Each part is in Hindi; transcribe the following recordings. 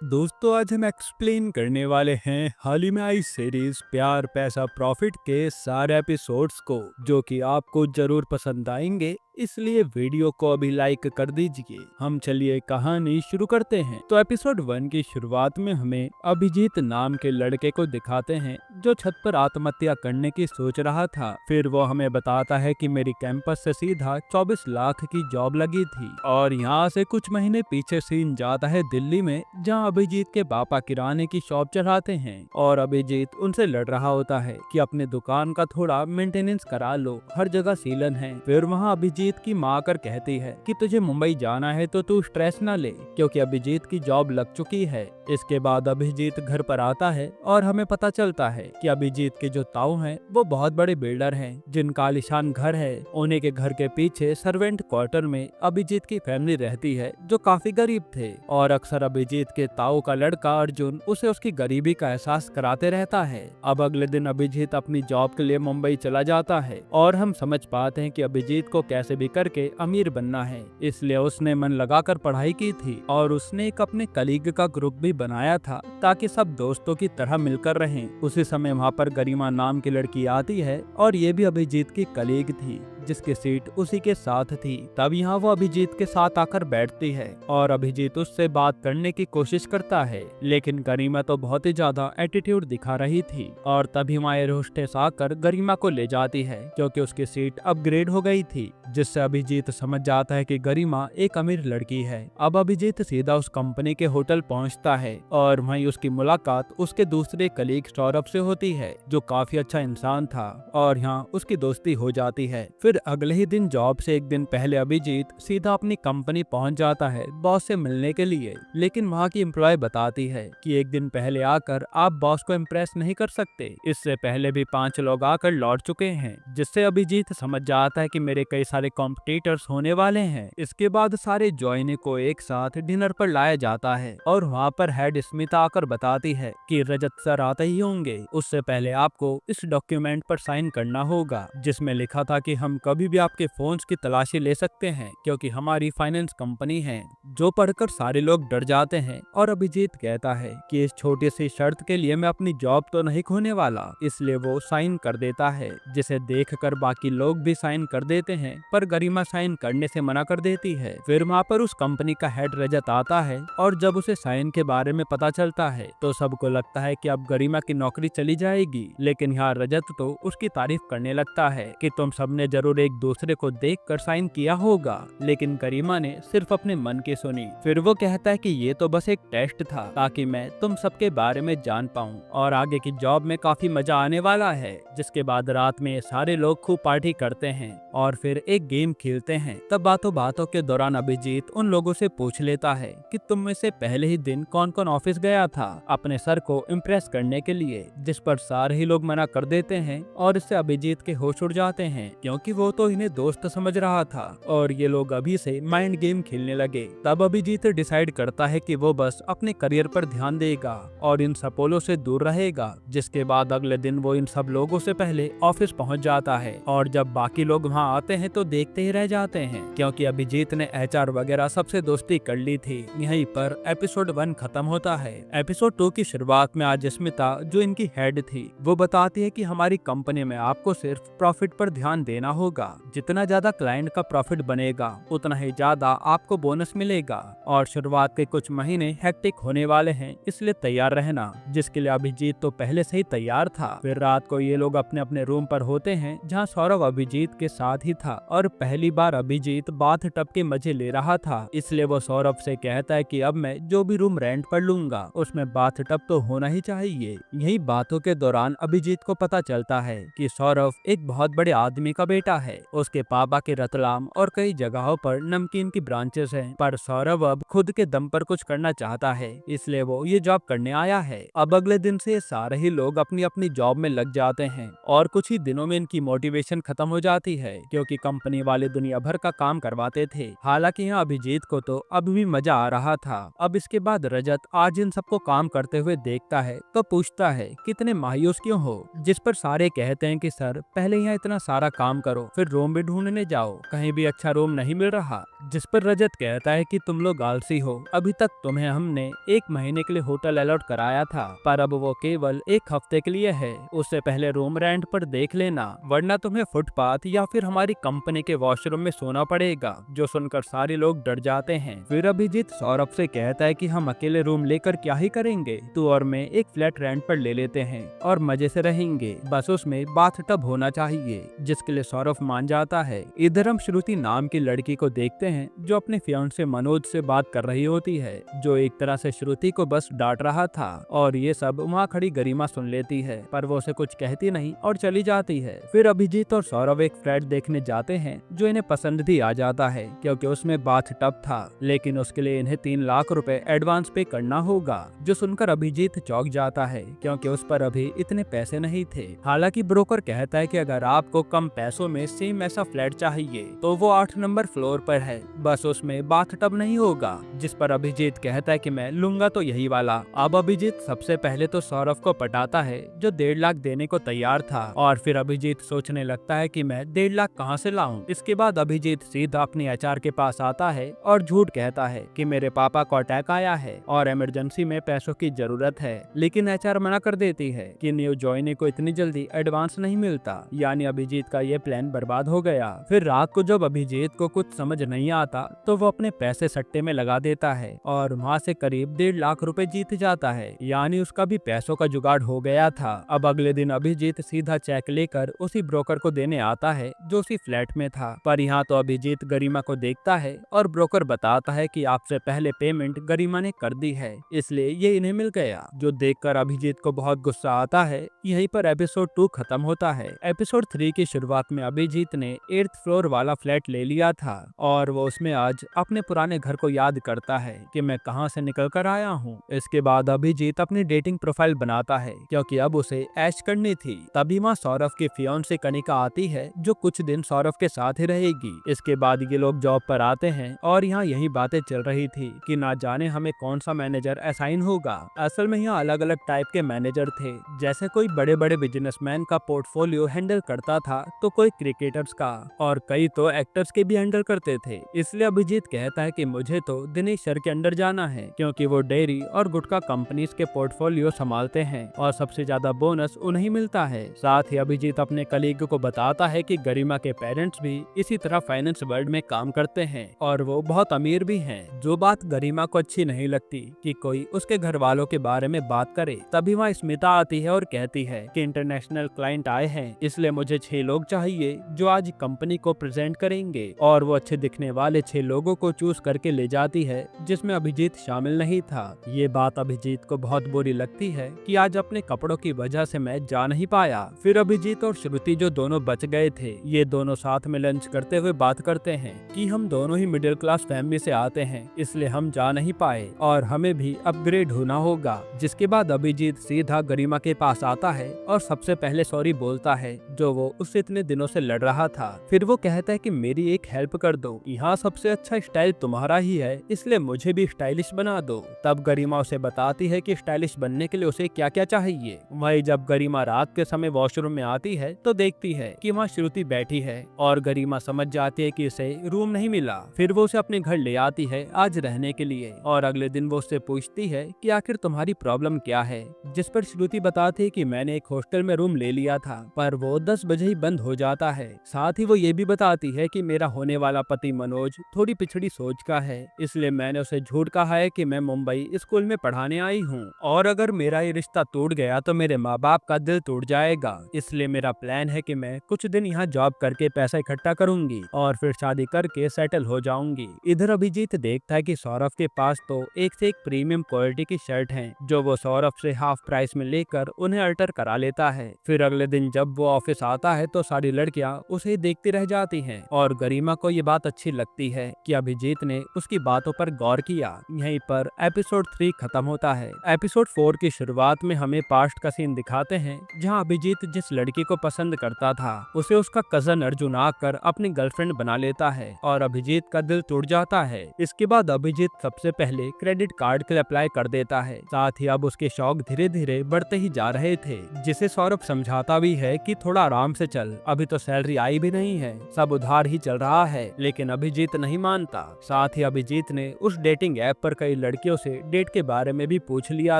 दोस्तों आज हम एक्सप्लेन करने वाले हैं हाल ही में आई सीरीज प्यार पैसा प्रॉफिट के सारे एपिसोड्स को, जो कि आपको जरूर पसंद आएंगे, इसलिए वीडियो को अभी लाइक कर दीजिए। हम चलिए कहानी शुरू करते हैं। तो एपिसोड 1 की शुरुआत में हमें अभिजीत नाम के लड़के को दिखाते हैं जो छत पर आत्महत्या करने की सोच रहा था। फिर वो हमें बताता है कि मेरी कैंपस से सीधा 24 लाख की जॉब लगी थी। और यहाँ से कुछ महीने पीछे सीन जाता है दिल्ली में, जहाँ अभिजीत के पापा किराने की शॉप चलाते हैं और अभिजीत उनसे लड़ रहा होता है कि अपने दुकान का थोड़ा मेंटेनेंस करा लो, हर जगह सीलन है। फिर वहाँ अभिजीत की माँ आकर कहती है कि तुझे मुंबई जाना है तो तू स्ट्रेस न ले, क्योंकि अभिजीत की जॉब लग चुकी है। इसके बाद अभिजीत घर पर आता है और हमें पता चलता है कि अभिजीत के जो ताऊ हैं वो बहुत बड़े बिल्डर हैं, जिनका आलीशान घर है। उन्हीं के घर के पीछे सर्वेंट क्वार्टर में अभिजीत की फैमिली रहती है, जो काफी गरीब थे। और अक्सर अभिजीत के ताऊ का लड़का अर्जुन उसे उसकी गरीबी का एहसास कराते रहता है। अब अगले दिन अभिजीत अपनी जॉब के लिए मुंबई चला जाता है और हम समझ पाते हैं कि अभिजीत को कैसे भी करके अमीर बनना है, इसलिए उसने मन लगाकर पढ़ाई की थी और उसने एक अपने कलीग का ग्रुप भी बनाया था ताकि सब दोस्तों की तरह मिलकर रहें। उसी समय वहाँ पर गरिमा नाम की लड़की आती है और ये भी अभिजीत की कलीग थी, जिसकी सीट उसी के साथ थी। तब यहाँ वो अभिजीत के साथ आकर बैठती है और अभिजीत उससे बात करने की कोशिश करता है, लेकिन गरिमा तो बहुत ही ज्यादा एटीट्यूड दिखा रही थी। और तभी वहाँ एयर होस्टेस आकर गरिमा को ले जाती है, क्योंकि उसकी सीट अपग्रेड हो गई थी, जिससे अभिजीत समझ जाता है कि गरिमा एक अमीर लड़की है। अब अभिजीत सीधा उस कंपनी के होटल पहुंचता है और वहीं उसकी मुलाकात उसके दूसरे कलीग सौरभ से होती है, जो काफी अच्छा इंसान था, और यहाँ उसकी दोस्ती हो जाती है। फिर अगले ही दिन जॉब से एक दिन पहले अभिजीत सीधा अपनी कंपनी पहुंच जाता है बॉस से मिलने के लिए, लेकिन वहाँ की एम्प्लॉय बताती है कि एक दिन पहले आकर आप बॉस को इम्प्रेस नहीं कर सकते, इससे पहले भी 5 लोग आकर लौट चुके हैं। जिससे अभिजीत समझ जाता है कि मेरे कई सारे कॉम्पिटिटर्स होने वाले हैं। इसके बाद सारे जॉइने को एक साथ डिनर पर लाया जाता है और वहाँ पर हेड स्मिता आकर बताती है कि रजत सर आते ही होंगे, उससे पहले आपको इस डॉक्यूमेंट पर साइन करना होगा, जिसमें लिखा था कि हम कभी भी आपके फोन्स की तलाशी ले सकते हैं, क्योंकि हमारी फाइनेंस कंपनी है। जो पढ़कर सारे लोग डर जाते हैं और अभिजीत कहता है कि इस छोटी सी शर्त के लिए मैं अपनी जॉब तो नहीं खोने वाला, इसलिए वो साइन कर देता है, जिसे देखकर बाकी लोग भी साइन कर देते हैं, पर गरिमा साइन करने से मना कर देती है। फिर वहाँ पर उस कंपनी का हेड रजत आता है और जब उसे साइन के बारे में पता चलता है तो सबको लगता है कि अब गरिमा की नौकरी चली जाएगी, लेकिन यहाँ रजत तो उसकी तारीफ करने लगता है कि तुम सबने जरूर एक दूसरे को देखकर साइन किया होगा। लेकिन गरिमा ने सिर्फ अपने मन की सुनी। फिर वो कहता है कि ये तो बस एक टेस्ट था, ताकि मैं तुम सबके बारे में जान पाऊं और आगे की जॉब में काफी मजा आने वाला है। जिसके बाद रात में सारे लोग खूब पार्टी करते हैं और फिर एक गेम खेलते हैं। तब बातों बातों के दौरान अभिजीत उन लोगों से पूछ लेता है कि तुम में से पहले ही दिन कौन कौन ऑफिस गया था अपने सर को इम्प्रेस करने के लिए, जिस पर सारे ही लोग मना कर देते हैं और इससे अभिजीत के होश उड़ जाते हैं, क्योंकि वो तो इन्हें दोस्त समझ रहा था और ये लोग अभी से माइंड गेम खेलने लगे। तब अभिजीत डिसाइड करता है कि वो बस अपने करियर पर ध्यान देगा और इन सपोलों से दूर रहेगा। जिसके बाद अगले दिन वो इन सब लोगों से पहले ऑफिस पहुंच जाता है और जब बाकी लोग वहां आते हैं तो देखते ही रह जाते हैं, क्योंकि अभिजीत ने एचआर वगैरह सबसे दोस्ती कर ली थी। यहीं पर एपिसोड 1 खत्म होता है। एपिसोड 2 की शुरुआत में आज स्मिता, जो इनकी हेड थी, वो बताती है कि हमारी कंपनी में आपको सिर्फ प्रॉफिट पर ध्यान देना होगा। जितना ज्यादा क्लाइंट का प्रॉफिट बनेगा उतना ही ज्यादा आपको बोनस मिलेगा और शुरुआत के कुछ महीने हेक्टिक होने वाले हैं, इसलिए तैयार रहना। जिसके लिए अभिजीत तो पहले से ही तैयार था। फिर रात को ये लोग अपने अपने रूम पर होते हैं, जहाँ सौरभ अभिजीत के साथ ही था और पहली बार अभिजीत बाथ टब के मजे ले रहा था, इसलिए वो सौरभ से कहता है कि अब मैं जो भी रूम रेंट पर लूंगा उसमें बाथ टब तो होना ही चाहिए। यही बातों के दौरान अभिजीत को पता चलता है कि सौरभ एक बहुत बड़े आदमी का बेटा है। उसके पापा के रतलाम और कई जगहों पर नमकीन की ब्रांचेस हैं, पर सौरभ अब खुद के दम पर कुछ करना चाहता है, इसलिए वो ये जॉब करने आया है। अब अगले दिन से सारे ही लोग अपनी अपनी जॉब में लग जाते हैं और कुछ ही दिनों में इनकी मोटिवेशन खत्म हो जाती है, क्योंकि कंपनी वाले दुनिया भर का काम करवाते थे। हालांकि यहाँ अभिजीत को तो अब भी मजा आ रहा था। अब इसके बाद रजत आज इन सबको काम करते हुए देखता है तो पूछता है कितने मायूस क्यों हो, जिस पर सारे कहते हैं कि सर पहले यहाँ इतना सारा काम करो फिर रूम भी ढूंढने जाओ, कहीं भी अच्छा रूम नहीं मिल रहा। जिस पर रजत कहता है कि तुम लोग आलसी हो, अभी तक तुम्हें हमने 1 महीने के लिए होटल अलॉट कराया था, पर अब वो केवल 1 हफ्ते के लिए है। उससे पहले रूम रेंट पर देख लेना, वरना तुम्हें फुटपाथ या फिर हमारी कंपनी के वॉशरूम में सोना पड़ेगा। जो सुनकर सारे लोग डर जाते हैं। फिर अभिजीत सौरभ से कहता है कि हम अकेले रूम लेकर क्या ही करेंगे, तू और मैं एक फ्लैट रेंट पर ले लेते हैं और मजे से रहेंगे, बस उसमें बाथटब होना चाहिए। जिसके लिए सौरभ मान जाता है। इधर हम श्रुति नाम की लड़की को देखते हैं जो अपने फियांसे मनोज से बात कर रही होती है, जो एक तरह से श्रुति को बस डांट रहा था। और ये सब वहाँ खड़ी गरिमा सुन लेती है, पर वो उसे कुछ कहती नहीं और चली जाती है। फिर अभिजीत और सौरभ एक फ्लैट देखने जाते हैं जो इन्हें पसंद भी आ जाता है, क्योंकि उसमें बाथटब था, लेकिन उसके लिए इन्हें 3 लाख रुपए एडवांस पे करना होगा। जो सुनकर अभिजीत चौंक जाता है, क्योंकि उस पर अभी इतने पैसे नहीं थे। हालांकि ब्रोकर कहता है कि अगर आपको कम पैसों में सेम ऐसा फ्लैट चाहिए तो वो 8 नंबर फ्लोर पर है, बस उसमें बाथटब नहीं होगा। जिस पर अभिजीत कहता है कि मैं लूंगा तो यही वाला। अब अभिजीत सबसे पहले तो सौरभ को पटाता है, जो 1.5 लाख देने को तैयार था, और फिर अभिजीत सोचने लगता है कि मैं 1.5 लाख कहां से लाऊं। इसके बाद अभिजीत सीधा अपनी एचआर के पास आता है और झूठ कहता है कि मेरे पापा को अटैक आया है और इमरजेंसी में पैसों की जरूरत है। लेकिन एचआर मना कर देती है कि न्यू ज्वाइनी को इतनी जल्दी एडवांस नहीं मिलता, यानी अभिजीत का ये प्लान बर्बाद हो गया। फिर रात को जब अभिजीत को कुछ समझ नहीं आता तो वो अपने पैसे सट्टे में लगा देता है और वहाँ से करीब 1.5 लाख रुपए जीत जाता है, यानी उसका भी पैसों का जुगाड़ हो गया था। अब अगले दिन अभिजीत सीधा चेक लेकर उसी ब्रोकर को देने आता है जो उसी फ्लैट में था, पर यहाँ तो अभिजीत गरिमा को देखता है और ब्रोकर बताता है कि आपसे पहले पेमेंट गरिमा ने कर दी है, इसलिए ये इन्हें मिल गया। जो देखकर अभिजीत को बहुत गुस्सा आता है। यहीं पर एपिसोड 2 खत्म होता है। एपिसोड 3 की शुरुआत में अभिजीत ने 8th फ्लोर वाला फ्लैट ले लिया था और वो उसमें आज अपने पुराने घर को याद करता है कि मैं कहां से निकल कर आया हूं। इसके बाद अभिजीत अपनी डेटिंग प्रोफाइल बनाता है, क्योंकि अब उसे ऐश करनी थी। तभी वहाँ सौरभ की फियांसे कनिका आती है, जो कुछ दिन सौरभ के साथ ही रहेगी। इसके बाद ये लोग जॉब पर आते हैं और यहाँ यही बातें चल रही थी कि ना जाने हमें कौन सा मैनेजर असाइन होगा। असल में यहाँ अलग अलग टाइप के मैनेजर थे, जैसे कोई बड़े बड़े बिजनेसमैन का पोर्टफोलियो हैंडल करता था, तो कोई क्रिकेटर्स का, और कई तो एक्टर्स के भी हैंडल करते थे। इसलिए अभिजीत कहता है कि मुझे तो दिनेश सर के अंडर जाना है, क्योंकि वो डेयरी और गुटखा कंपनीज के पोर्टफोलियो संभालते हैं और सबसे ज्यादा बोनस उन्हें मिलता है। साथ ही अभिजीत अपने कलीग को बताता है कि गरिमा के पेरेंट्स भी इसी तरह फाइनेंस वर्ल्ड में काम करते हैं और वो बहुत अमीर भी हैं। जो बात गरिमा को अच्छी नहीं लगती कि कोई उसके घर वालों के बारे में बात करे। तभी वहाँ स्मिता आती है और कहती है कि इंटरनेशनल क्लाइंट आए हैं, इसलिए मुझे 6 लोग चाहिए जो आज कंपनी को प्रेजेंट करेंगे, और वो अच्छे दिखने वाले 6 लोगों को चूज करके ले जाती है, जिसमें अभिजीत शामिल नहीं था। ये बात अभिजीत को बहुत बुरी लगती है कि आज अपने कपड़ों की वजह से मैं जा नहीं पाया। फिर अभिजीत और श्रुति जो दोनों बच गए थे, ये दोनों साथ में लंच करते हुए बात करते हैं कि हम दोनों ही मिडिल क्लास फैमिली से आते हैं, इसलिए हम जा नहीं पाए और हमें भी अपग्रेड होना होगा। जिसके बाद अभिजीत सीधा गरिमा के पास आता है और सबसे पहले सॉरी बोलता है, जो वो उससे इतने दिनों से लड़ रहा था। फिर वो कहता है कि मेरी एक हेल्प कर दो, यहाँ सबसे अच्छा स्टाइल तुम्हारा ही है, इसलिए मुझे भी स्टाइलिश बना दो। तब गरिमा उसे बताती है कि स्टाइलिश बनने के लिए उसे क्या क्या चाहिए। वही जब गरिमा रात के समय वॉशरूम में आती है तो देखती है कि वहाँ श्रुति बैठी है और गरिमा समझ जाती है कि इसे रूम नहीं मिला। फिर वो उसे अपने घर ले आती है आज रहने के लिए, और अगले दिन वो उससे पूछती है कि आखिर तुम्हारी प्रॉब्लम क्या है। जिस पर श्रुति बताती है कि मैंने एक हॉस्टल में रूम ले लिया था, पर वो 10 बजे ही बंद हो जाता है। साथ ही वो ये भी बताती है कि मेरा होने वाला पति मनोज थोड़ी पिछड़ी सोच का है, इसलिए मैंने उसे झूठ कहा है कि मैं मुंबई स्कूल में पढ़ाने आई हूँ, और अगर मेरा ये रिश्ता टूट गया तो मेरे माँ बाप का दिल टूट जाएगा। इसलिए मेरा प्लान है कि मैं कुछ दिन यहाँ जॉब करके पैसा इकट्ठा करूंगी और फिर शादी करके सेटल हो जाऊंगी। इधर अभिजीत देखता है कि सौरभ के पास तो एक से एक प्रीमियम क्वालिटी की शर्ट है, जो वो सौरभ से हाफ प्राइस में लेकर उन्हें अल्टर करा लेता है। फिर अगले दिन जब वो ऑफिस आता है तो सारी लड़कियां उसे देखती रह जाती हैं और गरिमा को ये बात अच्छी लगती है कि अभिजीत ने उसकी बातों पर गौर किया। यहीं पर एपिसोड 3 खत्म होता है। एपिसोड 4 की शुरुआत में हमें पास्ट का सीन दिखाते हैं, जहां अभिजीत जिस लड़की को पसंद करता था उसे उसका कजन अर्जुन आकर अपनी गर्लफ्रेंड बना लेता है और अभिजीत का दिल टूट जाता है। इसके बाद अभिजीत सबसे पहले क्रेडिट कार्ड के लिए अप्लाई कर देता है। साथ ही अब उसके शौक धीरे धीरे बढ़ते ही जा रहे थे, जिसे सौरभ समझाता भी है कि थोड़ा आराम से चल, अभी तो सैलरी आई भी नहीं है, सब उधार ही चल रहा है। लेकिन अभिजीत नहीं मानता। साथ ही अभिजीत ने उस डेटिंग ऐप पर कई लड़कियों से डेट के बारे में भी पूछ लिया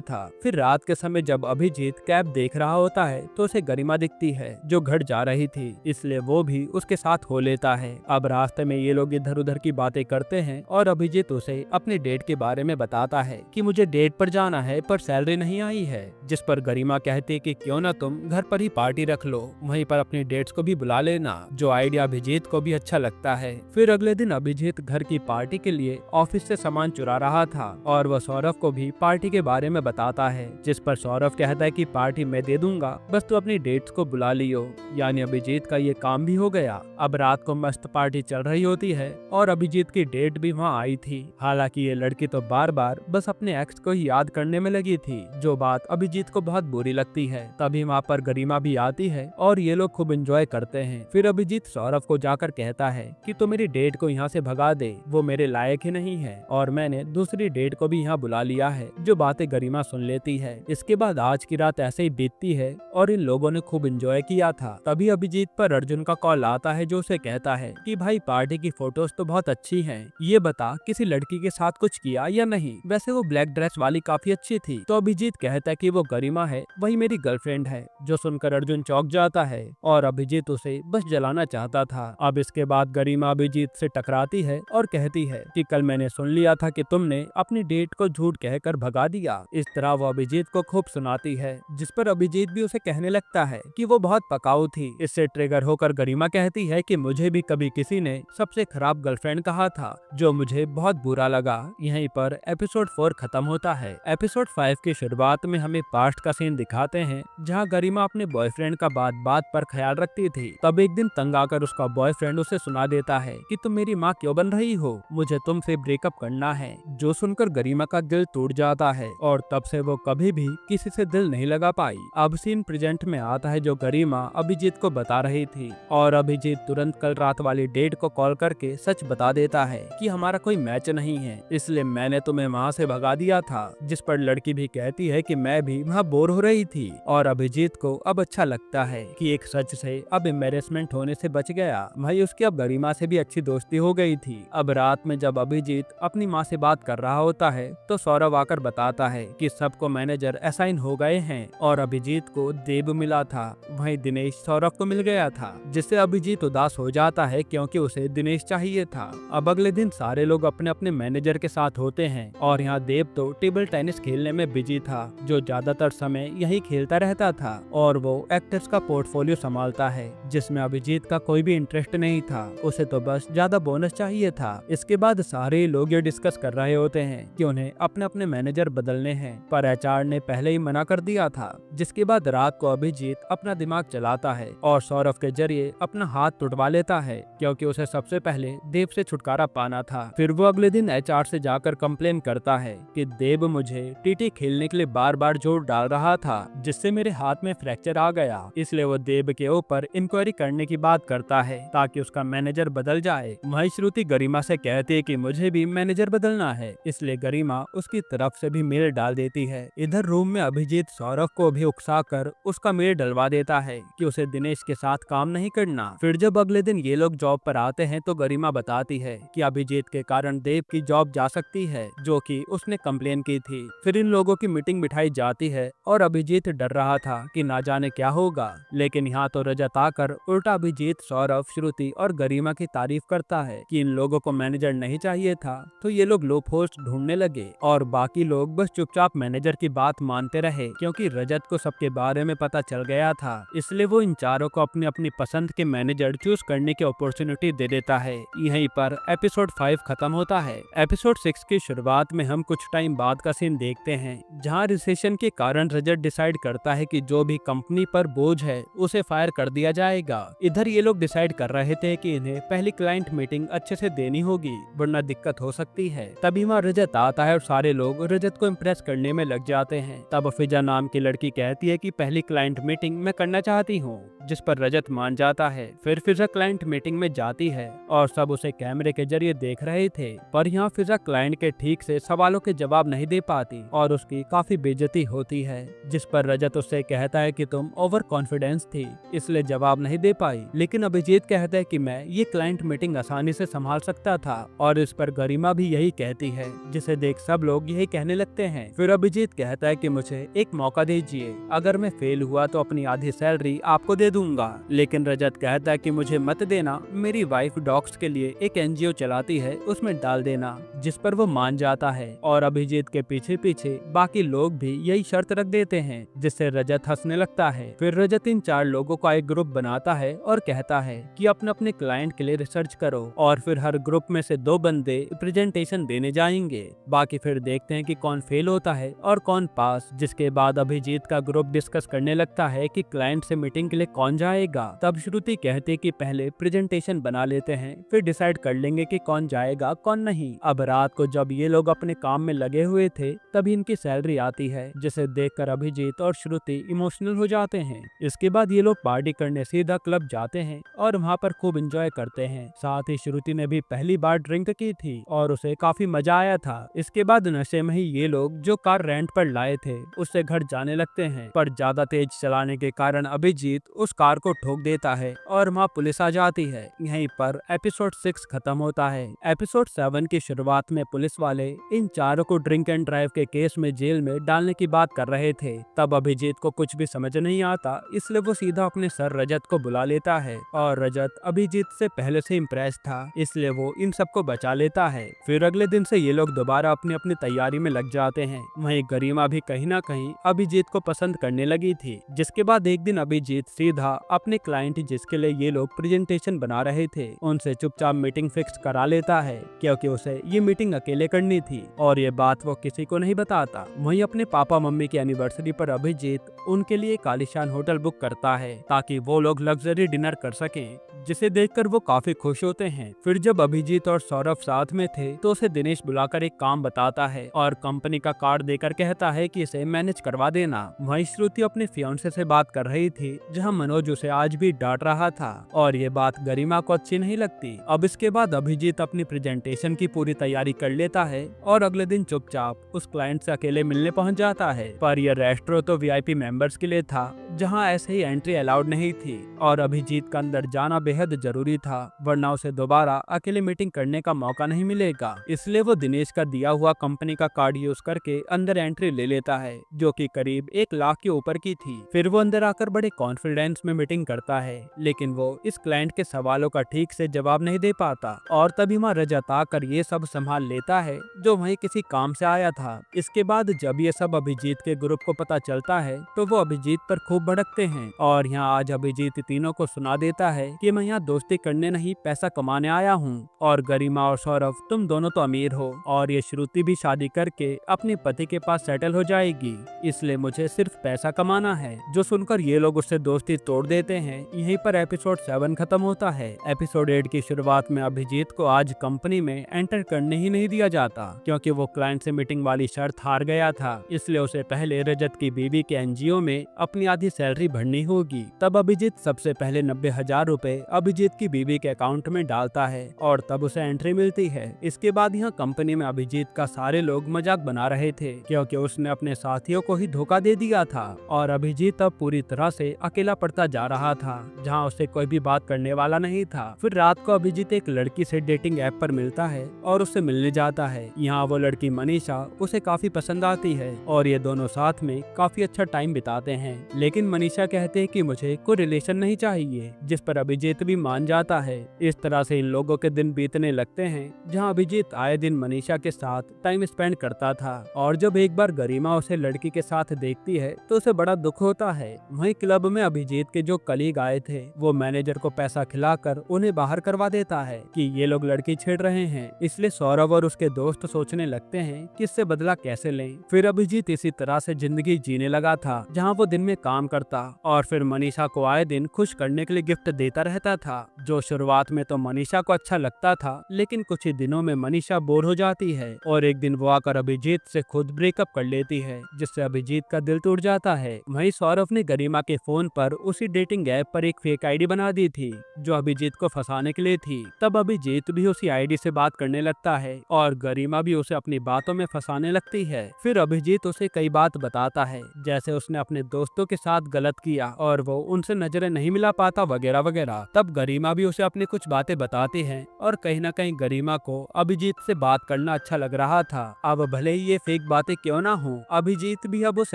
था। फिर रात के समय जब अभिजीत कैब देख रहा होता है तो उसे गरिमा दिखती है जो घर जा रही थी, इसलिए वो भी उसके साथ हो लेता है। अब रास्ते में ये लोग इधर उधर की बातें करते हैं और अभिजीत उसे अपनी डेट के बारे में बताता है कि मुझे डेट पर जाना है पर सैलरी नहीं आई है, जिस पर गरिमा कहती है कि क्यों ना तुम घर पर ही पार्टी रख लो, वहीं पर अपनी डेट्स को भी बुला लेना, जो आइडिया अभिजीत को भी अच्छा लगता है। फिर अगले दिन अभिजीत घर की पार्टी के लिए ऑफिस से सामान चुरा रहा था और वह सौरभ को भी पार्टी के बारे में बताता है, जिस पर सौरभ कहता है कि पार्टी मैं दे दूंगा, बस तू अपनी डेट्स को बुला लियो। यानी अभिजीत का ये काम भी हो गया। अब रात को मस्त पार्टी चल रही होती है और अभिजीत की डेट भी वहाँ आई थी। हालांकि ये लड़की तो बार बार बस अपने एक्स को ही याद करने में लगी थी, जो बात अभिजीत को बहुत बुरी लगती है। तभी वहाँ पर गरिमा भी आती है और ये लोग खूब एंजॉय करते हैं। फिर अभिजीत सौरभ को जाकर कहता है कि तो मेरी डेट को यहाँ से भगा दे, वो मेरे लायक ही नहीं है और मैंने दूसरी डेट को भी यहाँ बुला लिया है, जो बातें गरिमा सुन लेती है। इसके बाद आज की रात ऐसे ही बीतती है और इन लोगों ने खूब एंजॉय किया था। तभी अभिजीत पर अर्जुन का कॉल आता है जो उसे कहता है कि भाई पार्टी की फोटोज तो बहुत अच्छी हैं, ये बता किसी लड़की के साथ कुछ किया या नहीं, वैसे वो ब्लैक ड्रेस वाली काफी अच्छी थी। तो अभिजीत कहता है कि वो गरिमा है, वही मेरी गर्लफ्रेंड है। जो सुनकर अर्जुन चौंक जाता है और अभिजीत उसे बस जलाना चाहता था। अब इसके बाद गरिमा अभिजीत से टकराती है और कहती है कि कल मैंने सुन लिया था कि तुमने अपनी डेट को झूठ कहकर भगा दिया। इस तरह वो अभिजीत को खूब सुनाती है, जिस पर अभिजीत भी उसे कहने लगता है कि वो बहुत पकाऊ थी। इससे ट्रिगर होकर गरिमा कहती है कि मुझे भी कभी किसी ने सबसे खराब गर्लफ्रेंड कहा था, जो मुझे बहुत बुरा लगा। यहीं पर एपिसोड 4 खत्म होता है। एपिसोड 5 की शुरुआत में हमें पास्ट का सीन दिखाते हैं, जहां गरिमा अपने बॉयफ्रेंड का बात बात पर ख्याल रखती थी। तब एक दिन तंग आकर उसका बॉयफ्रेंड उसे सुना देता है कि तुम मेरी माँ क्यों बन रही हो, मुझे तुमसे ब्रेकअप करना है। जो सुनकर गरिमा का दिल टूट जाता है और तब से वो कभी भी किसी से दिल नहीं लगा पाई। अब सीन प्रेजेंट में आता है, जो गरिमा अभिजीत को बता रही थी और अभिजीत तुरंत कल रात वाली डेट को कॉल करके सच बता देता है कि हमारा कोई मैच नहीं है, इसलिए मैंने तुम्हें वहाँ से भगा दिया था। जिस पर लड़की भी कहती है कि मैं भी वहाँ बोर हो रही थी और अभिजीत को अब अच्छा लगता है कि एक सच से अब एम्बेरसमेंट होने से बच गया। भाई उसकी अब गरिमा से भी अच्छी दोस्ती हो गई थी। अब रात में जब अभिजीत अपनी माँ से बात कर रहा होता है तो सौरभ आकर बताता है कि सबको मैनेजर असाइन हो गए हैं और अभिजीत को देव मिला था, वहीं दिनेश सौरभ को मिल गया था, जिससे अभिजीत उदास हो जाता है क्योंकि उसे दिनेश चाहिए था। अब अगले दिन सारे लोग अपने अपने मैनेजर के साथ होते हैं और यहाँ देव तो टेबल टेनिस खेलने में बिजी था, जो ज्यादातर समय यही खेलता रहता था और वो एक्टर्स का पोर्टफोलियो संभालता है, जिसमें अभिजीत का कोई भी इंटरेस्ट नहीं था, उसे तो बस ज्यादा बोनस चाहिए था। इसके बाद सारे लोग ये डिस्कस कर रहे होते हैं कि उन्हें अपने अपने मैनेजर बदलने हैं, पर एचआर ने पहले ही मना कर दिया था। जिसके बाद रात को अभिजीत अपना दिमाग चलाता है और सौरभ के जरिए अपना हाथ तुड़वा लेता है, क्योंकि उसे सबसे पहले देव से छुटकारा पाना था। फिर वो अगले दिन एचआर से जाकर कंप्लेन करता है कि देव मुझे टीटी खेलने के लिए बार बार जोर डाल रहा था, जिससे मेरे हाथ में फ्रैक्चर आ गया, इसलिए वो देव के ऊपर इंक्वायरी करने की बात करता है ताकि उसका मैनेजर बदल जाए। वहीं श्रुति गरिमा से कहती है कि मुझे भी मैनेजर बदलना है, इसलिए गरिमा उसकी तरफ से भी मेल डाल देती है। इधर रूम में अभिजीत सौरभ को भी उकसाकर उसका मेल डलवा देता है कि उसे दिनेश के साथ काम नहीं करना। फिर जब अगले दिन ये लोग जॉब पर आते हैं तो गरिमा बताती है कि अभिजीत के कारण देव की जॉब जा सकती है, जो कि उसने कंप्लेन की थी। फिर इन लोगों की मीटिंग बिठाई जाती है और अभिजीत डर रहा था कि ना जाने क्या होगा, लेकिन यहाँ तो रजत आकर उल्टा अभिजीत, सौरभ, श्रुति और गरिमा की तारीफ करता है कि इन लोगों को मैनेजर नहीं चाहिए था। तो ये लोग लो पोस्ट ढूंढने लगे और बाकी लोग बस चुपचाप मैनेजर की बात मानते रहे, क्योंकि रजत को सबके बारे में पता चल गया था, इसलिए वो इन चारों को अपनी अपनी पसंद के मैनेजर चूज करने की अपॉर्चुनिटी दे देता है। यहीं पर एपिसोड 5 खत्म होता है। एपिसोड 6 की शुरुआत में हम कुछ टाइम बाद का सीन देखते हैं, जहां रिसेशन के कारण रजत डिसाइड करता है कि जो भी कंपनी पर बोझ है उसे फायर कर दिया जाएगा। इधर ये लोग डिसाइड कर रहे थे कि इन्हें पहली क्लाइंट मीटिंग अच्छे से देनी होगी, वरना दिक्कत हो सकती है। तभी वहाँ रजत आता है और सारे लोग रजत को इम्प्रेस करने में लग जाते हैं। तब फिजा नाम की लड़की कहती है कि पहली क्लाइंट मीटिंग मैं करना चाहती हूँ, जिस पर रजत मान जाता है। फिर फिजा क्लाइंट मीटिंग में जाती है और सब उसे कैमरे के जरिए देख रहे थे, पर यहाँ फिजा क्लाइंट के ठीक से सवालों के जवाब नहीं दे पाती और उसकी काफी बेइज्जती होती है, जिस पर रजत उससे कहता है कि तुम ओवर कॉन्फिडेंस थी, इसलिए जवाब नहीं दे पाई। लेकिन अभिजीत कहता है कि मैं ये क्लाइंट मीटिंग आसानी से संभाल सकता था, और इस पर गरिमा भी यही कहती है, जिसे देख सब लोग यही कहने लगते हैं। फिर अभिजीत कहता है कि मुझे एक मौका दीजिए, अगर मैं फेल हुआ तो अपनी आधी सैलरी आपको दे दूंगा। लेकिन रजत कहता है कि मुझे मत देना, मेरी वाइफ डॉग्स के लिए एक एनजीओ चलाती है, उसमें डाल देना, जिस पर वो मान जाता है। और अभिजीत के पीछे पीछे बाकी लोग भी यही शर्त रख देते हैं, जिससे रजत हंसने लगता है। फिर रजत इन 4 लोगों का एक ग्रुप बनाता है और कहता है कि अपने अपने क्लाइंट के लिए रिसर्च करो, और फिर हर ग्रुप में से 2 बंदे प्रेजेंटेशन देने जाएंगे। बाकी फिर देखते हैं कि कौन फेल होता है और कौन पास। जिसके बाद अभिजीत का ग्रुप डिस्कस करने लगता है कि क्लाइंट से मीटिंग के लिए कौन जाएगा। तब श्रुति कहती है कि पहले प्रेजेंटेशन बना लेते हैं, फिर डिसाइड कर लेंगे कि कौन जाएगा कौन नहीं। अब रात को जब ये लोग अपने काम में लगे हुए थे, तभी इनकी सैलरी आती है, जिसे देखकर अभिजीत और श्रुति इमोशनल हो जाते हैं। इसके बाद ये लोग पार्टी करने सीधा क्लब जाते हैं और वहाँ पर खूब एंजॉय करते हैं। साथ ही श्रुति ने भी पहली बार ड्रिंक की थी और उसे काफी मजा आया था। इसके बाद नशे में ही ये लोग जो कार रेंट पर लाए थे उससे घर जाने लगते हैं, पर ज्यादा तेज चलाने के कारण अभिजीत उस कार को ठोक देता है और वहाँ पुलिस आ जाती है। यहीं पर एपिसोड 6 खत्म होता है। एपिसोड 7 की शुरुआत में पुलिस वाले इन चारों को ड्रिंक एंड ड्राइव के केस में जेल में डालने की बात कर रहे थे। तब अभिजीत को कुछ भी समझ नहीं आता, इसलिए वो सीधा अपने सर रजत को बुला लेता है, और रजत अभिजीत से पहले से इम्प्रेस था, इसलिए वो इन सबको बचा लेता है। फिर अगले दिन से ये लोग दोबारा अपनी अपनी तैयारी में लग जाते हैं। वहीं गरिमा भी कहीं ना कहीं अभिजीत को पसंद करने लगी थी। जिसके बाद एक दिन अभिजीत सीधा अपने क्लाइंट जिसके लिए ये लोग प्रेजेंटेशन बना रहे थे उनसे चुपचाप मीटिंग फिक्स करा लेता है, क्योंकि उसे ये मीटिंग अकेले करनी थी और ये बात वो किसी को नहीं बताता। वहीं अपने पापा मम्मी की एनिवर्सरी पर अभिजीत उनके लिए एक आलीशान होटल बुक करता है ताकि वो लोग लग्जरी डिनर कर सकें, जिसे देखकर वो काफी खुश होते हैं। फिर जब अभिजीत और सौरभ साथ में थे तो उसे दिनेश बुलाकर एक काम बताता है और कंपनी का कार्ड देकर कहता है कि इसे मैनेज करवा देना। वहीं श्रुति अपने फियांसे से बात कर रही थी, जहां मनोज उसे आज भी डांट रहा था, और ये बात गरिमा को अच्छी नहीं लगती। अब इसके बाद अभिजीत अपनी प्रेजेंटेशन की पूरी तैयारी कर लेता है और अगले दिन चुपचाप उस क्लाइंट से अकेले मिलने पहुंच जाता है। पर यह रेस्टोरेंट तो वीआईपी मेंबर्स के लिए था, जहां ऐसे ही एंट्री अलाउड नहीं थी, और अभिजीत का अंदर जाना बेहद जरूरी था, वरना उसे दोबारा अकेले मीटिंग करने का मौका नहीं मिलेगा। इसलिए वो दिनेश का दिया हुआ कंपनी का कार्ड यूज करके अंदर एंट्री ले लेता है, जो कि करीब 1 लाख के ऊपर की थी। फिर वो अंदर आकर बड़े कॉन्फिडेंस में मीटिंग करता है, लेकिन वो इस क्लाइंट के सवालों का ठीक से जवाब नहीं दे पाता, और तभी वहाँ रजत आकर ये सब संभाल लेता है, जो वहीं किसी काम से आया था। इसके बाद जब ये सब अभिजीत के ग्रुप को पता चलता है तो वो अभिजीत पर खूब भड़कते हैं, और यहाँ आज अभिजीत तीनों को सुना देता है कि मैं यहाँ दोस्ती करने नहीं पैसा कमाने आया हूँ, और गरिमा और सौरभ तुम दोनों तो अमीर हो, और ये श्रुति भी शादी करके अपने पति के पास सेटल हो जाएगी, इसलिए मुझे सिर्फ पैसा कमाना है। जो सुनकर ये लोग उससे दोस्ती तोड़ देते हैं। यहीं पर एपिसोड 7 खत्म होता है। एपिसोड 8 की शुरुआत में अभिजीत को आज कंपनी में एंटर करने ही नहीं दिया जाता, क्योंकि वो क्लाइंट से मीटिंग वाली शर्त हार गया था, इसलिए उसे पहले रजत की बीवी के एनजीओ में अपनी आधी सैलरी भरनी होगी। तब अभिजीत सबसे पहले 90,000 रुपए अभिजीत की बीवी के अकाउंट में डालता है, और तब उसे एंट्री मिलती है। इसके बाद यहाँ कंपनी में अभिजीत का सारे लोग मजाक बना रहे थे, क्योंकि उसने अपने साथियों को ही धोखा दे दिया था, और अभिजीत अब पूरी तरह से अकेला पड़ता जा रहा था, जहाँ उसे कोई भी बात करने वाला नहीं था। फिर रात को अभिजीत एक लड़की से डेटिंग ऐप पर मिलता है और उससे मिलने जाता है। यहाँ वो लड़की मनीषा उसे काफी पसंद आती है, और ये दोनों साथ में काफी अच्छा टाइम बिताते हैं। लेकिन मनीषा कहते हैं कि मुझे कोई रिलेशन नहीं चाहिए, जिस पर अभिजीत भी मान जाता है। इस तरह से इन लोगों के दिन बीतने लगते हैं, जहाँ अभिजीत आए दिन मनीषा के साथ टाइम स्पेंड करता था, और जब एक बार गरिमा उसे लड़की के साथ देखती है तो उसे बड़ा दुख होता है। वहीं क्लब में अभिजीत के जो कलीग आए थे वो मैनेजर को पैसा खिलाकर उन्हें बाहर करवा देता है कि ये लोग लड़की छेड़ रहे हैं, इसलिए सौरभ और उसके दोस्त सोचने लगते हैं कि इससे बदला कैसे लें। फिर अभिजीत इसी तरह से जिंदगी जीने लगा था, जहाँ वो दिन में काम करता और फिर मनीषा को आए दिन खुश करने के लिए गिफ्ट देता रहता था, जो शुरुआत में तो मनीषा को अच्छा लगता था, लेकिन कुछ ही दिनों में मनीषा बोर हो जाती है और एक दिन वो आकर अभिजीत से खुद ब्रेकअप कर लेती है, जिससे अभिजीत का दिल टूट जाता है। वहीं सौरभ ने गरिमा के फोन पर उसी डेटिंग ऐप पर एक फेक आईडी बना दी थी, जो अभिजीत को फंसाने के लिए थी। तब अभिजीत भी उसी आईडी से बात करने लगता है और गरिमा भी उसे अपनी बातों में फंसाने लगती है। फिर अभिजीत उसे कई बात बताता है, जैसे उसने अपने दोस्तों के साथ साथ गलत किया और वो उनसे नजरें नहीं मिला पाता वगैरह वगैरह। तब गरिमा भी उसे अपनी कुछ बातें बताती है और कहीं ना कहीं गरिमा को अभिजीत से बात करना अच्छा लग रहा था। अब भले ही ये फेक बातें क्यों ना हो, अभिजीत भी अब उस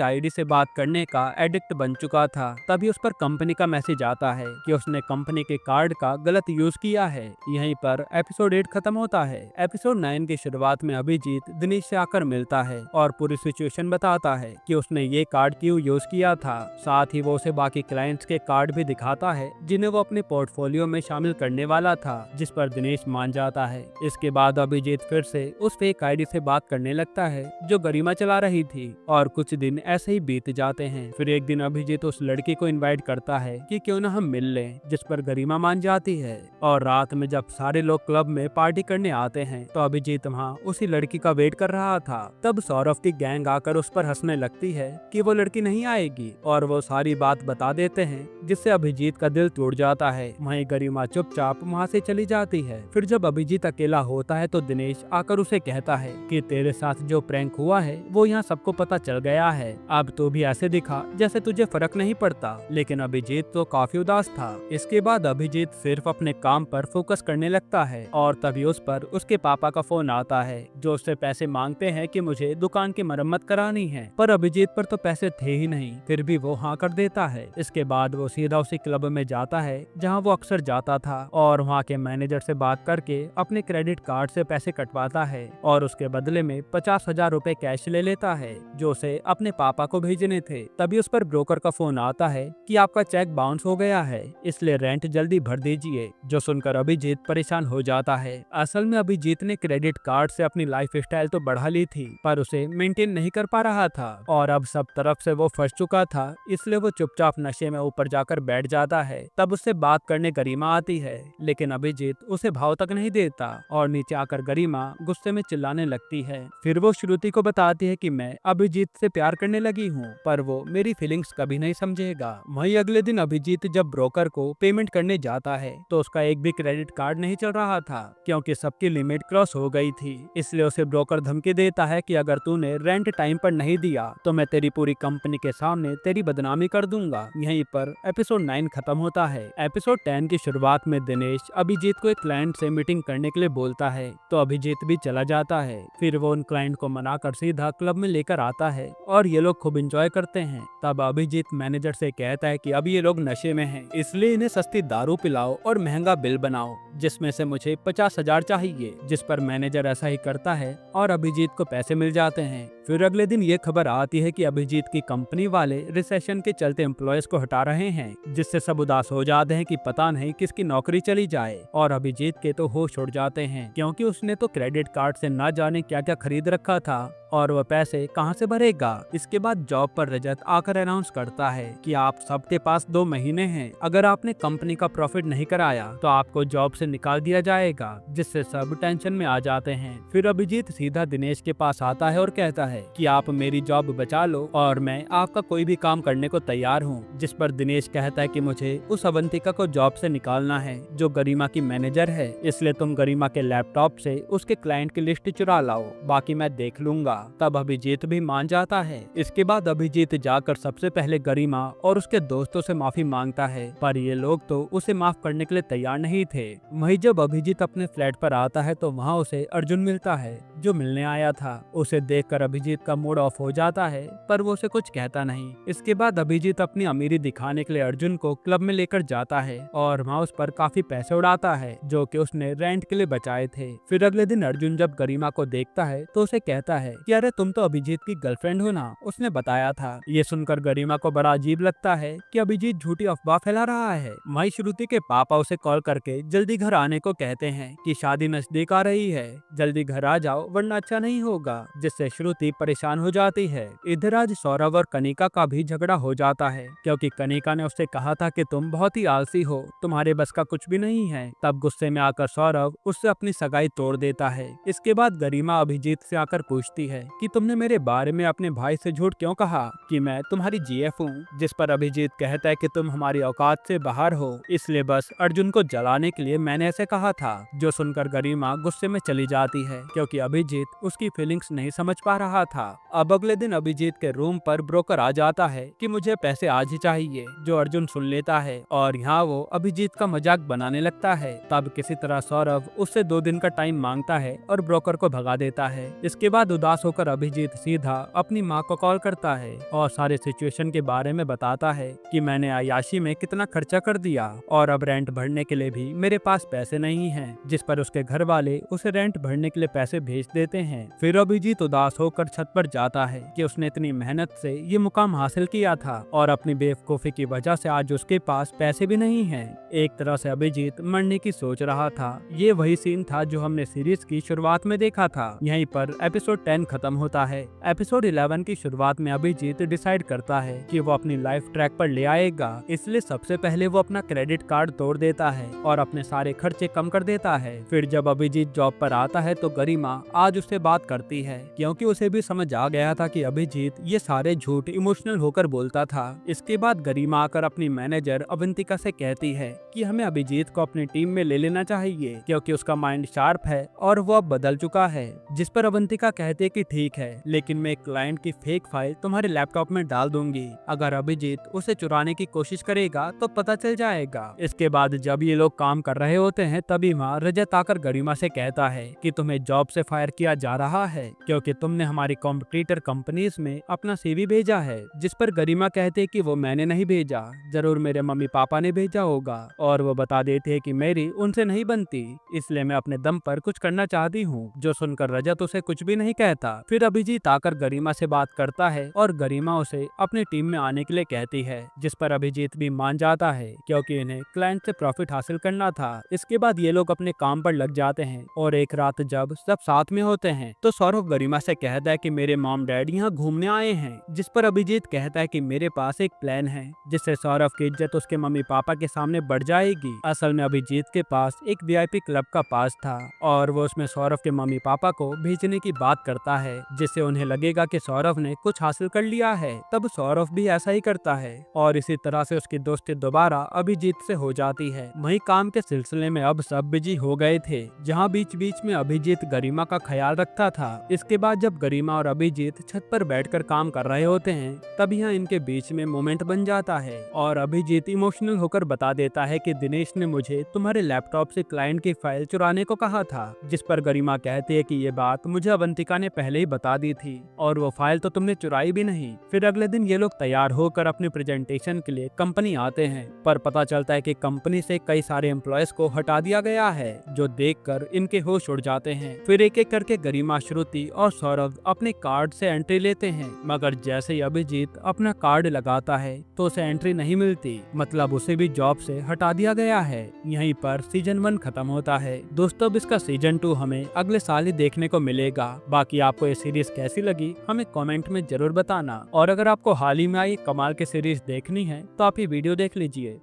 आईडी से बात करने का एडिक्ट बन चुका था। तभी उस पर कंपनी का मैसेज आता है कि उसने कंपनी के कार्ड का गलत यूज किया है। यहीं पर एपिसोड 8 खत्म होता है। एपिसोड 9 की शुरुआत में अभिजीत दिनेश से आकर मिलता है और पूरी सिचुएशन बताता है कि उसने ये कार्ड क्यों यूज किया था। साथ ही वो उसे बाकी क्लाइंट्स के कार्ड भी दिखाता है जिन्हें वो अपने पोर्टफोलियो में शामिल करने वाला था, जिस पर दिनेश मान जाता है। इसके बाद अभिजीत फिर से उस फेक आईडी से बात करने लगता है जो गरिमा चला रही थी और कुछ दिन ऐसे ही बीत जाते हैं। फिर एक दिन अभिजीत उस लड़की को इनवाइट करता है कि क्यों ना हम मिल लें, जिस पर गरिमा मान जाती है। और रात में जब सारे लोग क्लब में पार्टी करने आते हैं तो अभिजीत वहाँ उसी लड़की का वेट कर रहा था। तब सौरभ की गैंग आकर उस पर हंसने लगती है कि वो लड़की नहीं आएगी और वो सारी बात बता देते हैं, जिससे अभिजीत का दिल टूट जाता है। वहीं गरिमा चुपचाप वहाँ से चली जाती है। फिर जब अभिजीत अकेला होता है तो दिनेश आकर उसे कहता है कि तेरे साथ जो प्रैंक हुआ है वो यहाँ सबको पता चल गया है। अब तो भी ऐसे दिखा जैसे तुझे फर्क नहीं पड़ता। लेकिन अभिजीत तो काफी उदास था। इसके बाद अभिजीत सिर्फ अपने काम पर फोकस करने लगता है और तभी उस पर उसके पापा का फोन आता है जो उससे पैसे मांगते हैं कि मुझे दुकान की मरम्मत करानी है। पर अभिजीत पर तो पैसे थे ही नहीं, फिर भी वो हाँ कर देता है। इसके बाद वो सीधा उसी क्लब में जाता है जहाँ वो अक्सर जाता था और वहाँ के मैनेजर से बात करके अपने क्रेडिट कार्ड से पैसे कटवाता है और उसके बदले में 50,000 रुपए कैश ले लेता है जो उसे अपने पापा को भेजने थे। तभी उस पर ब्रोकर का फोन आता है कि आपका चेक बाउंस हो गया है, इसलिए रेंट जल्दी भर दीजिए। जो सुनकर अभिजीत परेशान हो जाता है। असल में अभिजीत ने क्रेडिट कार्ड से अपनी लाइफ स्टाइल तो बढ़ा ली थी पर उसे मेंटेन नहीं कर पा रहा था और अब सब तरफ से वो फंस चुका था, इसलिए वो चुपचाप नशे में ऊपर जाकर बैठ जाता है। तब उससे बात करने गरिमा आती है लेकिन अभिजीत उसे भाव तक नहीं देता और नीचे आकर गरिमा गुस्से में चिल्लाने लगती है। फिर वो श्रुति को बताती है कि मैं अभिजीत से प्यार करने लगी हूँ पर वो मेरी फीलिंग्स कभी नहीं समझेगा। वहीं अगले दिन अभिजीत जब ब्रोकर को पेमेंट करने जाता है तो उसका एक भी क्रेडिट कार्ड नहीं चल रहा था क्योंकि सबकी लिमिट क्रॉस हो गई थी। इसलिए उसे ब्रोकर धमकी देता है कि अगर तूने रेंट टाइम पर नहीं दिया तो मैं तेरी पूरी कंपनी के सामने तेरी बदनामी कर दूंगा। यहीं पर एपिसोड 9 खत्म होता है। एपिसोड 10 की शुरुआत में दिनेश अभिजीत को एक क्लाइंट से मीटिंग करने के लिए बोलता है तो अभिजीत भी चला जाता है। फिर वो उन क्लाइंट को मनाकर सीधा क्लब में लेकर आता है और ये लोग खूब एंजॉय करते हैं। तब अभिजीत मैनेजर से कहता है कि अब ये लोग नशे में हैं, इसलिए इन्हें सस्ती दारू पिलाओ और महंगा बिल बनाओ जिसमें से मुझे 50,000 चाहिए, जिस पर मैनेजर ऐसा ही करता है और अभिजीत को पैसे मिल जाते हैं। फिर अगले दिन ये खबर आती है कि अभिजीत की कंपनी वाले रिसेशन के चलते एम्प्लॉयज को हटा रहे हैं, जिससे सब उदास हो जाते हैं कि पता नहीं किसकी नौकरी चली जाए। और अभिजीत के तो होश उड़ जाते हैं क्योंकि उसने तो क्रेडिट कार्ड से ना जाने क्या क्या खरीद रखा था और वह पैसे कहां से भरेगा। इसके बाद जॉब पर रजत आकर अनाउंस करता है कि आप सबके पास 2 महीने हैं, अगर आपने कंपनी का प्रॉफिट नहीं कराया तो आपको जॉब से निकाल दिया जाएगा, जिससे सब टेंशन में आ जाते हैं। फिर अभिजीत सीधा दिनेश के पास आता है और कहता है कि आप मेरी जॉब बचा लो और मैं आपका कोई भी काम करने को तैयार हूँ। जिस पर दिनेश कहता है कि मुझे उस अवंतिका को जॉब से निकालना है जो गरिमा की मैनेजर है, इसलिए तुम गरिमा के लैपटॉप से उसके क्लाइंट की लिस्ट चुरा लाओ, बाकी मैं देख लूंगा। तब अभिजीत भी मान जाता है। इसके बाद अभिजीत जाकर सबसे पहले गरिमा और उसके दोस्तों से माफी मांगता है पर ये लोग तो उसे माफ करने के लिए तैयार नहीं थे। वहीं जब अभिजीत अपने फ्लैट पर आता है तो वहाँ उसे अर्जुन मिलता है जो मिलने आया था। उसे देखकर अभिजीत का मूड ऑफ हो जाता है पर वो उसे कुछ कहता नहीं। इसके बाद अभिजीत अपनी अमीरी दिखाने के लिए अर्जुन को क्लब में लेकर जाता है और वहाँ उस पर काफी पैसे उड़ाता है जो कि उसने रेंट के लिए बचाए थे। फिर अगले दिन अर्जुन जब गरिमा को देखता है तो उसे कहता है कि अरे तुम तो अभिजीत की गर्लफ्रेंड हो ना, उसने बताया था। ये सुनकर गरिमा को बड़ा अजीब लगता है कि अभिजीत झूठी अफवाह फैला रहा है। वहीं श्रुति के पापा उसे कॉल करके जल्दी घर आने को कहते हैं कि शादी नजदीक आ रही है, जल्दी घर आ जाओ वरना अच्छा नहीं होगा, जिससे श्रुति परेशान हो जाती है। इधर आज सौरभ और कनिका का भी झगड़ा हो जाता है क्योंकि कनिका ने उससे कहा था कि तुम बहुत ही आलसी हो, तुम्हारे बस का कुछ भी नहीं है। तब गुस्से में आकर सौरभ उससे अपनी सगाई तोड़ देता है। इसके बाद गरिमा अभिजीत से आकर पूछती है कि तुमने मेरे बारे में अपने भाई से झूठ क्यों कहा कि मैं तुम्हारी जीएफ हूँ। जिस पर अभिजीत कहता है कि तुम हमारी औकात से बाहर हो, इसलिए बस अर्जुन को जलाने के लिए मैंने ऐसे कहा था। जो सुनकर गरिमा गुस्से में चली जाती है क्योंकि अभिजीत उसकी फीलिंग्स नहीं समझ पा रहा था। अब अगले दिन अभिजीत के रूम पर ब्रोकर आ जाता है कि मुझे पैसे आज ही चाहिए, जो अर्जुन सुन लेता है और यहाँ वो अभिजीत का मजाक बनाने लगता है। तब किसी तरह सौरभ उससे 2 दिन का टाइम मांगता है और ब्रोकर को भगा देता है। इसके बाद उदास होकर अभिजीत सीधा अपनी माँ को कॉल करता है और सारे सिचुएशन के बारे में बताता है कि मैंने अय्याशी में कितना खर्चा कर दिया और अब रेंट भरने के लिए भी मेरे पास पैसे नहीं हैं, जिस पर उसके घर वाले उसे रेंट भरने के लिए पैसे भेज देते हैं। फिर अभिजीत उदास होकर छत पर जाता है कि उसने इतनी मेहनत से ये मुकाम हासिल किया था और अपनी बेवकूफी की वजह से आज उसके पास पैसे भी नहीं हैं। एक तरह से अभिजीत मरने की सोच रहा था। ये वही सीन था जो हमने सीरीज की शुरुआत में देखा था। यहीं पर एपिसोड 10 खत्म होता है। एपिसोड 11 की शुरुआत में अभिजीत डिसाइड करता है कि वो अपनी लाइफ ट्रैक पर ले आएगा, इसलिए सबसे पहले वो अपना क्रेडिट कार्ड तोड़ देता है और अपने सारे खर्चे कम कर देता है। फिर जब अभिजीत जॉब पर आता है तो गरिमा आज उससे बात करती है, क्योंकि उसे भी समझ आ गया था कि अभिजीत ये सारे झूठ इमोशनल होकर बोलता था। इसके बाद गरिमा आकर अपनी मैनेजर अवंतिका से कहती है कि हमें अभिजीत को अपनी टीम में ले लेना चाहिए, क्योंकि उसका माइंड शार्प है और वो अब बदल चुका है। जिस पर अवंतिका कहते कि ठीक है, लेकिन मैं एक क्लाइंट की फेक फाइल तुम्हारे लैपटॉप में डाल दूंगी। अगर अभिजीत उसे चुराने की कोशिश करेगा तो पता चल जाएगा। इसके बाद जब ये लोग काम कर रहे होते हैं तभी वहाँ रजत आकर गरिमा से कहता है कि तुम्हें जॉब से फायर किया जा रहा है क्योंकि तुमने हमारी कॉम्पिटिटर कंपनीज में अपना सीवी भेजा है। जिस पर गरिमा कहते कि वो मैंने नहीं भेजा, जरूर मेरे मम्मी पापा ने भेजा होगा, और वो बता देते हैं कि मेरी उनसे नहीं बनती, इसलिए मैं अपने दम पर कुछ करना चाहती हूँ। जो सुनकर रजत उसे कुछ भी नहीं कहता। फिर अभिजीत आकर गरिमा से बात करता है और गरिमा उसे अपनी टीम में आने के लिए कहती है, जिस पर अभिजीत भी मान जाता है क्योंकि इन्हें क्लाइंट से प्रॉफिट हासिल करना था। इसके बाद ये लोग अपने काम पर लग जाते हैं और एक रात जब सब साथ में होते हैं तो सौरभ गरिमा से कहता है कि मेरे मॉम डैड यहाँ घूमने आए हैं। जिस पर अभिजीत कहता है कि मेरे पास एक प्लान है जिससे सौरभ की इज्जत उसके मम्मी पापा के सामने बढ़ जाएगी। असल में अभिजीत के पास एक वीआईपी क्लब का पास था और वो उसमें सौरभ के मम्मी पापा को भेजने की बात करता है, जिससे उन्हें लगेगा कि सौरभ ने कुछ हासिल कर लिया है। तब सौरभ भी ऐसा ही करता है और इसी तरह से उसकी दोस्ती दोबारा अभिजीत से हो जाती है। वहीं काम के सिलसिले में अब सब बिजी हो गए थे, जहां बीच बीच में अभिजीत गरिमा का ख्याल रखता था। इसके बाद जब गरिमा और अभिजीत छत पर बैठकर काम कर रहे होते हैं तब यहाँ इनके बीच में मोमेंट बन जाता है और अभिजीत इमोशनल होकर बता देता है कि दिनेश ने मुझे तुम्हारे लैपटॉप से क्लाइंट की फाइल चुराने को कहा था। जिस पर गरिमा कहती है कि ये बात मुझे अवंतिका ने पहले ही बता दी थी और वो फाइल तो तुमने चुराई भी नहीं। फिर अगले दिन ये लोग तैयार होकर अपने प्रेजेंटेशन के लिए कंपनी आते हैं, पर पता चलता है कि कंपनी से कई सारे एम्प्लॉयज को हटा दिया गया है, जो देखकर इनके होश उड़ जाते हैं। फिर एक एक करके गरिमा, श्रुति और सौरभ अपने कार्ड से एंट्री लेते हैं, मगर जैसे ही अभिजीत अपना कार्ड लगाता है तो उसे एंट्री नहीं मिलती, मतलब उसे भी जॉब से हटा दिया गया है। यहीं पर सीजन 1 खत्म होता है। दोस्तों अब इसका सीजन 2 हमें अगले साल ही देखने को मिलेगा। बाकी आपको ये सीरीज कैसी लगी हमें कमेंट में जरूर बताना, और अगर आपको हाल ही में आई कमाल की सीरीज देखनी है तो आप ये वीडियो देख लीजिए।